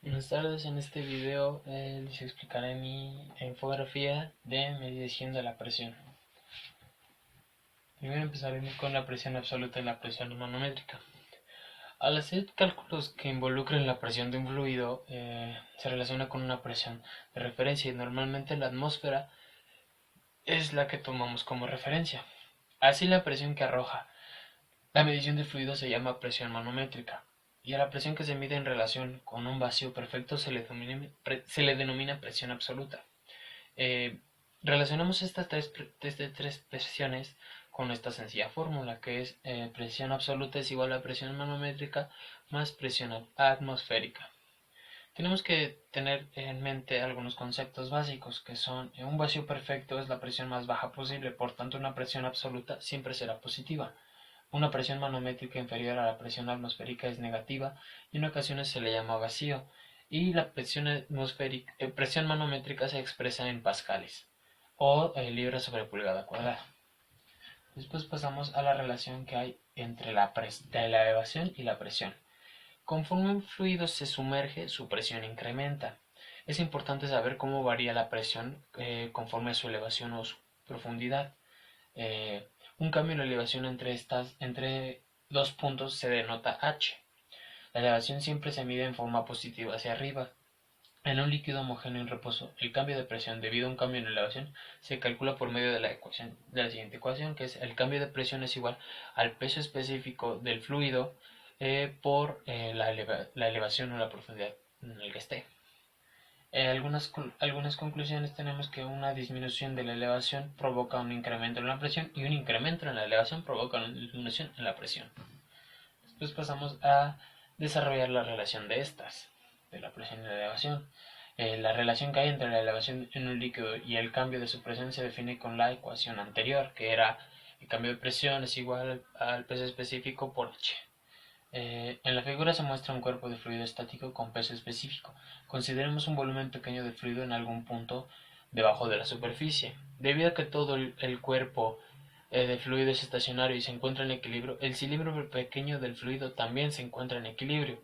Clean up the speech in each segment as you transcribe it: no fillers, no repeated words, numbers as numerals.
Buenas tardes, en este video les explicaré mi infografía de medición de la presión. Primero empezaremos con la presión absoluta y la presión manométrica. Al hacer cálculos que involucren la presión de un fluido, se relaciona con una presión de referencia y normalmente la atmósfera es la que tomamos como referencia. Así la presión que arroja la medición de fluido se llama presión manométrica, y a la presión que se mide en relación con un vacío perfecto se le denomina presión absoluta. Eh, Relacionamos estas tres presiones con esta sencilla fórmula, que es presión absoluta es igual a presión manométrica más presión atmosférica. Tenemos que tener en mente algunos conceptos básicos, que son un vacío perfecto es la presión más baja posible, por tanto una presión absoluta siempre será positiva. Una presión manométrica inferior a la presión atmosférica es negativa y en ocasiones se le llama vacío, y la presión manométrica se expresa en pascales o libras sobre pulgada cuadrada. Después pasamos a la relación que hay entre la elevación y la presión. Conforme un fluido se sumerge, su presión incrementa. Es importante saber cómo varía la presión conforme a su elevación o su profundidad. Un cambio en la elevación entre dos puntos se denota H. La elevación siempre se mide en forma positiva hacia arriba. En un líquido homogéneo en reposo, el cambio de presión debido a un cambio en elevación se calcula por medio de la siguiente ecuación, que es el cambio de presión es igual al peso específico del fluido por la elevación o la profundidad en el que esté. Algunas conclusiones tenemos que una disminución de la elevación provoca un incremento en la presión y un incremento en la elevación provoca una disminución en la presión. Después pasamos a desarrollar la relación de estas, de la presión y la elevación. La relación que hay entre la elevación en un líquido y el cambio de su presión se define con la ecuación anterior, que era el cambio de presión es igual al peso específico por H. En la figura se muestra un cuerpo de fluido estático con peso específico. Consideremos un volumen pequeño de fluido en algún punto debajo de la superficie. Debido a que todo el cuerpo de fluido es estacionario y se encuentra en equilibrio, el cilindro pequeño del fluido también se encuentra en equilibrio.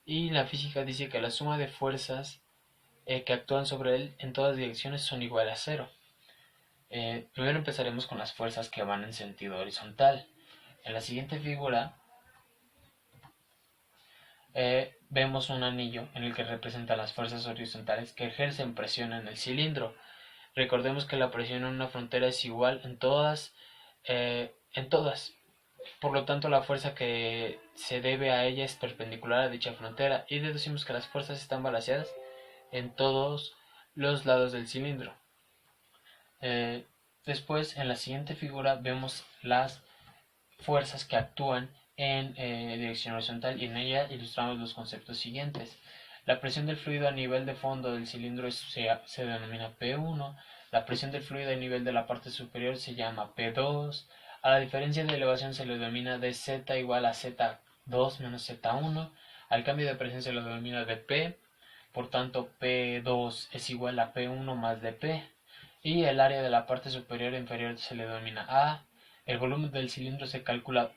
Y la física dice que la suma de fuerzas que actúan sobre él en todas direcciones son igual a cero. Primero empezaremos con las fuerzas que van en sentido horizontal. En la siguiente figura vemos un anillo en el que representa las fuerzas horizontales que ejercen presión en el cilindro. Recordemos que la presión en una frontera es igual en todas. Por lo tanto, la fuerza que se debe a ella es perpendicular a dicha frontera, y deducimos que las fuerzas están balanceadas en todos los lados del cilindro. Eh, Después, en la siguiente figura, vemos las fuerzas que actúan en dirección horizontal, y en ella ilustramos los conceptos siguientes. La presión del fluido a nivel de fondo del cilindro se denomina P1, la presión del fluido a nivel de la parte superior se llama P2, a la diferencia de elevación se le denomina dz igual a Z2 menos Z1, al cambio de presión se lo denomina dP, por tanto P2 es igual a P1 más dP, y el área de la parte superior e inferior se le denomina A. El volumen del cilindro se calcula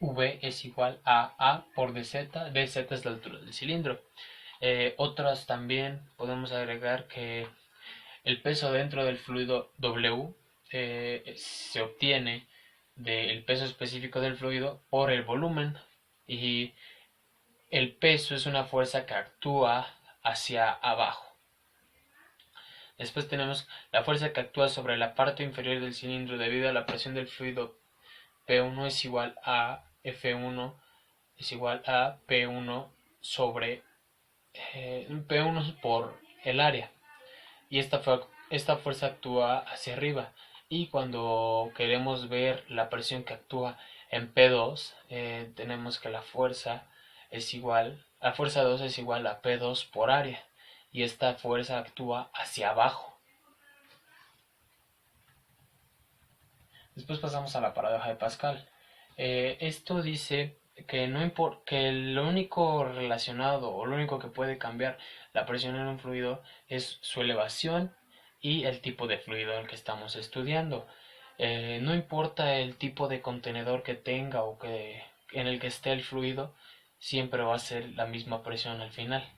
V es igual a A por dz, dz es la altura del cilindro. Otras también podemos agregar que el peso dentro del fluido W se obtiene del peso específico del fluido por el volumen, y el peso es una fuerza que actúa hacia abajo. Después tenemos la fuerza que actúa sobre la parte inferior del cilindro debido a la presión del fluido. P1 es igual a F1 es igual a P1 sobre P1 por el área, y esta fuerza actúa hacia arriba, y cuando queremos ver la presión que actúa en P2 tenemos que la fuerza 2 es igual a P2 por área, y esta fuerza actúa hacia abajo. Después pasamos a la paradoja de Pascal. Esto dice que, que lo único relacionado o lo único que puede cambiar la presión en un fluido es su elevación y el tipo de fluido al que estamos estudiando. No importa el tipo de contenedor que tenga en el que esté el fluido, siempre va a ser la misma presión al final.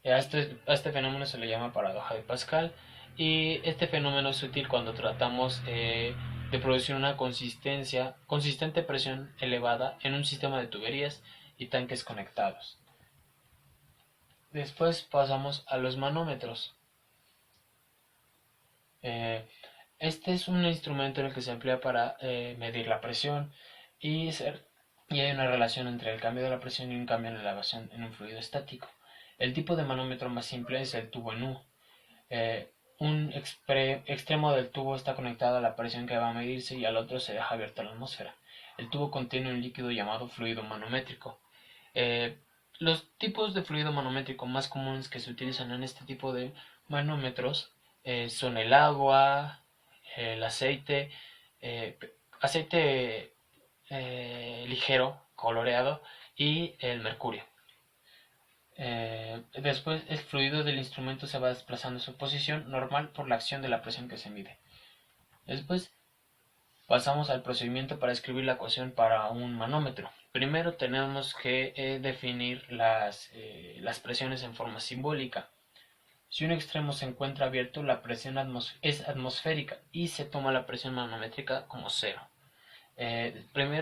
A este fenómeno se le llama paradoja de Pascal, y este fenómeno es útil cuando tratamos de producir una consistente presión elevada en un sistema de tuberías y tanques conectados. Después pasamos a los manómetros. Eh, Este es un instrumento en el que se emplea para medir la presión y, y hay una relación entre el cambio de la presión y un cambio en la elevación en un fluido estático. El tipo de manómetro más simple es el tubo en U. Un extremo del tubo está conectado a la presión que va a medirse y al otro se deja abierta la atmósfera. El tubo contiene un líquido llamado fluido manométrico. Eh, los tipos de fluido manométrico más comunes que se utilizan en este tipo de manómetros son el agua, el aceite, eh, aceite ligero, coloreado, y el mercurio. Después el fluido del instrumento se va desplazando en su posición normal por la acción de la presión que se mide. Después pasamos al procedimiento para escribir la ecuación para un manómetro. Primero tenemos que definir las presiones en forma simbólica. Si un extremo se encuentra abierto, la presión es atmosférica y se toma la presión manométrica como cero.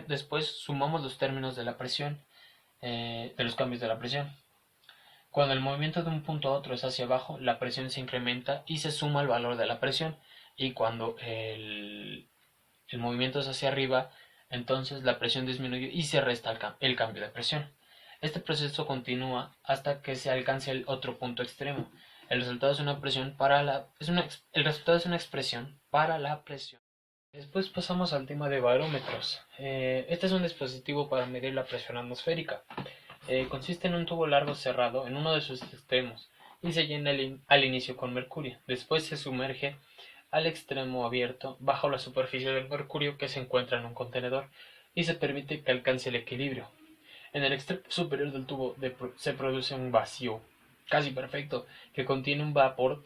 Después sumamos los términos de la presión, de los cambios de la presión. Cuando el movimiento de un punto a otro es hacia abajo, la presión se incrementa y se suma el valor de la presión. Y cuando el movimiento es hacia arriba, entonces la presión disminuye y se resta el cambio de presión. Este proceso continúa hasta que se alcance el otro punto extremo. El resultado es una el resultado es una expresión para la presión. Después pasamos al tema de barómetros. Este es un dispositivo para medir la presión atmosférica. Consiste en un tubo largo cerrado en uno de sus extremos y se llena al inicio con mercurio. Después se sumerge al extremo abierto bajo la superficie del mercurio que se encuentra en un contenedor y se permite que alcance el equilibrio. En el extremo superior del tubo se produce un vacío casi perfecto que contiene un vapor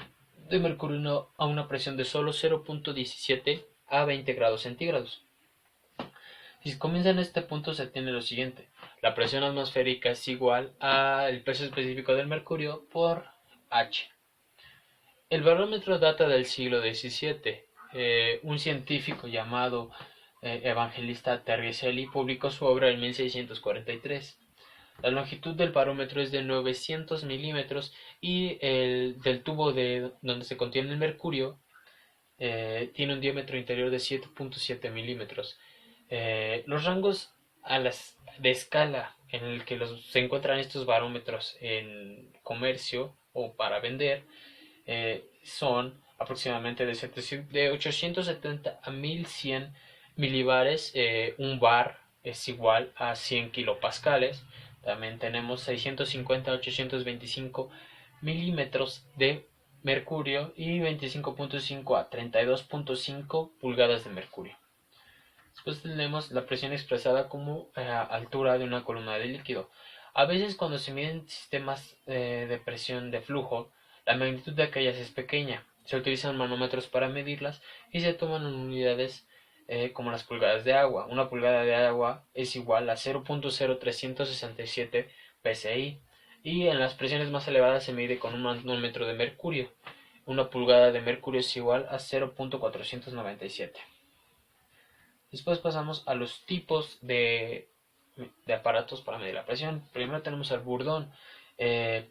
de mercurio a una presión de solo 0.17 a 20 grados centígrados. Si comienza en este punto se tiene lo siguiente: la presión atmosférica es igual al peso específico del mercurio por H. El barómetro data del siglo XVII. Un científico llamado Evangelista Torricelli publicó su obra en 1643. La longitud del barómetro es de 900 milímetros y el del tubo donde se contiene el mercurio tiene un diámetro interior de 7.7 milímetros. Los rangos de escala en el que se encuentran estos barómetros en comercio o para vender son aproximadamente de 870 a 1100 milibares. Un bar es igual a 100 kilopascales. También tenemos 650 a 825 milímetros de mercurio y 25.5 a 32.5 pulgadas de mercurio. Después tenemos la presión expresada como altura de una columna de líquido. A veces cuando se miden sistemas de presión de flujo, la magnitud de aquellas es pequeña. Se utilizan manómetros para medirlas y se toman en unidades como las pulgadas de agua. Una pulgada de agua es igual a 0.0367 psi y en las presiones más elevadas se mide con un manómetro de mercurio. Una pulgada de mercurio es igual a 0.497. Después pasamos a los tipos de aparatos para medir la presión. Primero tenemos el burdón. En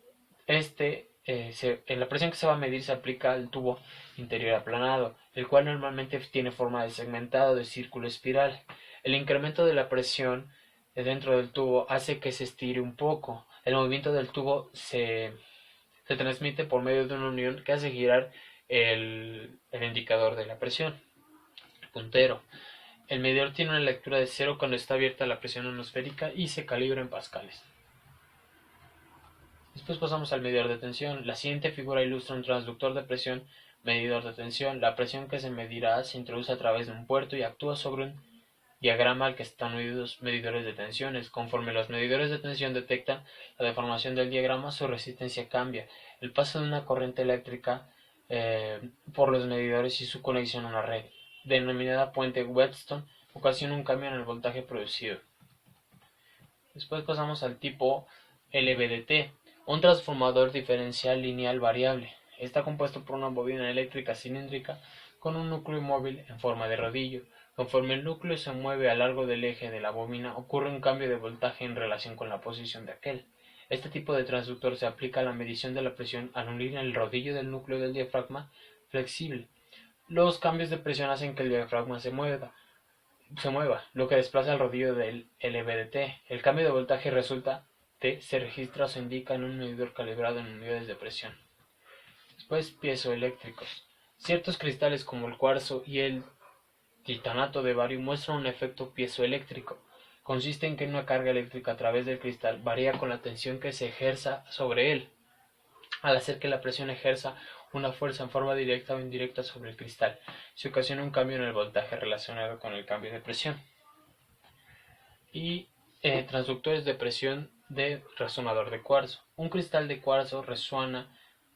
la presión que se va a medir se aplica al tubo interior aplanado, el cual normalmente tiene forma de segmentado de círculo espiral. El incremento de la presión dentro del tubo hace que se estire un poco. El movimiento del tubo se transmite por medio de una unión que hace girar el indicador de la presión, el puntero. El medidor tiene una lectura de cero cuando está abierta la presión atmosférica y se calibra en pascales. Después pasamos al medidor de tensión. La siguiente figura ilustra un transductor de presión, medidor de tensión. La presión que se medirá se introduce a través de un puerto y actúa sobre un diagrama al que están unidos medidores de tensiones. Conforme los medidores de tensión detectan la deformación del diagrama, su resistencia cambia. El paso de una corriente eléctrica por los medidores y su conexión a una red, denominada puente Wheatstone, ocasiona un cambio en el voltaje producido. Después pasamos al tipo LVDT, un transformador diferencial lineal variable. Está compuesto por una bobina eléctrica cilíndrica con un núcleo móvil en forma de rodillo. Conforme el núcleo se mueve a lo largo del eje de la bobina, ocurre un cambio de voltaje en relación con la posición de aquel. Este tipo de transductor se aplica a la medición de la presión al unir el rodillo del núcleo del diafragma flexible. Los cambios de presión hacen que el diafragma se mueva, lo que desplaza el rodillo del LVDT. El cambio de voltaje resulta se registra o se indica en un medidor calibrado en unidades de presión. Después, piezoeléctricos. Ciertos cristales como el cuarzo y el titanato de bario muestran un efecto piezoeléctrico. Consiste en que una carga eléctrica a través del cristal varía con la tensión que se ejerza sobre él, al hacer que la presión ejerza una fuerza en forma directa o indirecta sobre el cristal. Se ocasiona un cambio en el voltaje relacionado con el cambio de presión. Y transductores de presión de resonador de cuarzo. Un cristal de cuarzo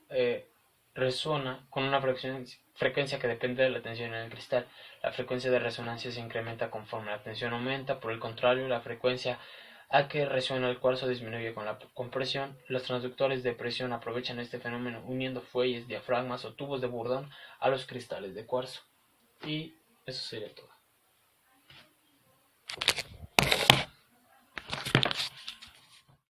eh, resuena con una frecuencia que depende de la tensión en el cristal. La frecuencia de resonancia se incrementa conforme la tensión aumenta. Por el contrario, la frecuencia a que resuena el cuarzo disminuye con la compresión. Los transductores de presión aprovechan este fenómeno uniendo fuelles, diafragmas o tubos de Bourdon a los cristales de cuarzo. Y eso sería todo.